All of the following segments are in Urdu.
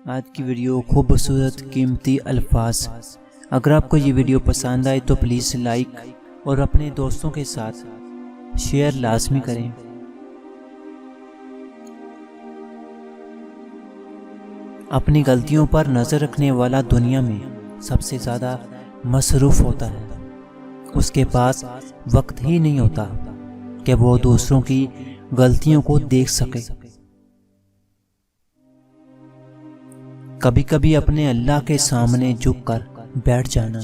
آج کی ویڈیو خوبصورت قیمتی الفاظ۔ اگر آپ کو یہ ویڈیو پسند آئے تو پلیز لائک اور اپنے دوستوں کے ساتھ شیئر لازمی کریں۔ اپنی غلطیوں پر نظر رکھنے والا دنیا میں سب سے زیادہ مصروف ہوتا ہے۔ اس کے پاس وقت ہی نہیں ہوتا کہ وہ دوسروں کی غلطیوں کو دیکھ سکے۔ کبھی کبھی اپنے اللہ کے سامنے جھک کر بیٹھ جانا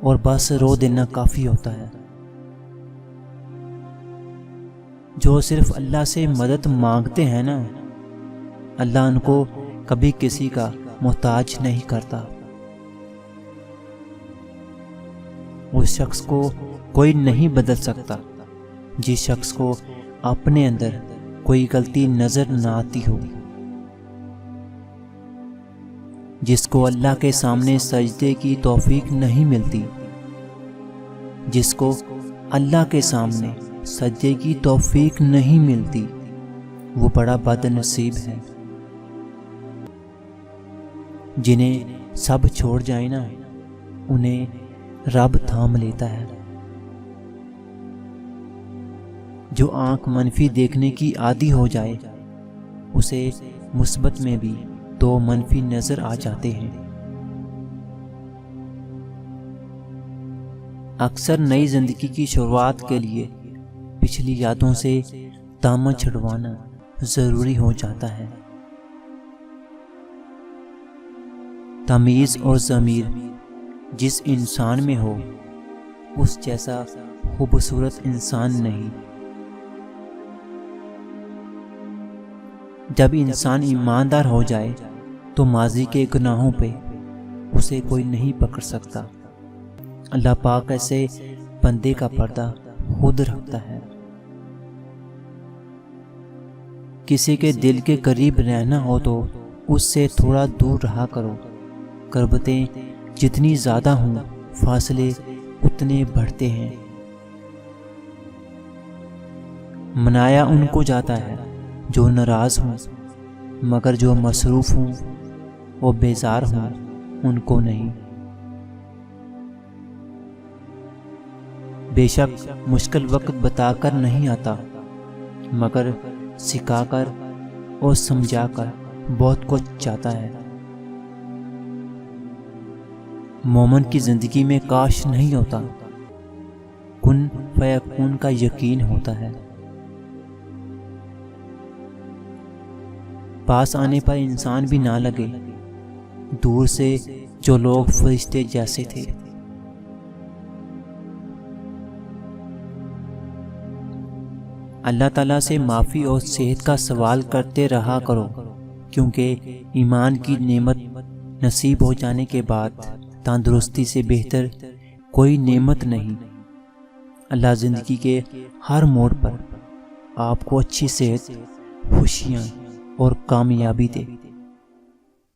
اور بس رو دینا کافی ہوتا ہے۔ جو صرف اللہ سے مدد مانگتے ہیں نا، اللہ ان کو کبھی کسی کا محتاج نہیں کرتا۔ اس شخص کو کوئی نہیں بدل سکتا جس شخص کو اپنے اندر کوئی غلطی نظر نہ آتی ہو، جس کو اللہ کے سامنے سجدے کی توفیق نہیں ملتی، جس کو اللہ کے سامنے سجدے کی توفیق نہیں ملتی، وہ بڑا بد نصیب ہے۔ جنہیں سب چھوڑ جائے نا، انہیں رب تھام لیتا ہے۔ جو آنکھ منفی دیکھنے کی عادی ہو جائے، اسے مثبت میں بھی تو منفی نظر آ جاتے ہیں۔ اکثر نئی زندگی کی شروعات کے لیے پچھلی یادوں سے دامن چھڑوانا ضروری ہو جاتا ہے۔ تمیز اور ضمیر جس انسان میں ہو، اس جیسا خوبصورت انسان نہیں۔ جب انسان ایماندار ہو جائے تو ماضی کے گناہوں پہ اسے کوئی نہیں پکڑ سکتا۔ اللہ پاک ایسے بندے کا پردہ خود رکھتا ہے۔ کسی کے دل کے قریب رہنا ہو تو اس سے تھوڑا دور رہا کرو۔ کربتیں جتنی زیادہ ہوں، فاصلے اتنے بڑھتے ہیں۔ منایا ان کو جاتا ہے جو ناراض ہوں، مگر جو مصروف ہوں وہ بیزار ہوں ان کو نہیں۔ بے شک مشکل وقت بتا کر نہیں آتا، مگر سکھا کر اور سمجھا کر بہت کچھ جاتا ہے۔ مومن کی زندگی میں کاش نہیں ہوتا، کن فیکون کا یقین ہوتا ہے۔ پاس آنے پر انسان بھی نہ لگے، دور سے جو لوگ فرشتے جیسے تھے۔ اللہ تعالیٰ سے معافی اور صحت کا سوال کرتے رہا کرو، کیونکہ ایمان کی نعمت نصیب ہو جانے کے بعد تندرستی سے بہتر کوئی نعمت نہیں۔ اللہ زندگی کے ہر موڑ پر آپ کو اچھی صحت، خوشیاں اور کامیابی دے۔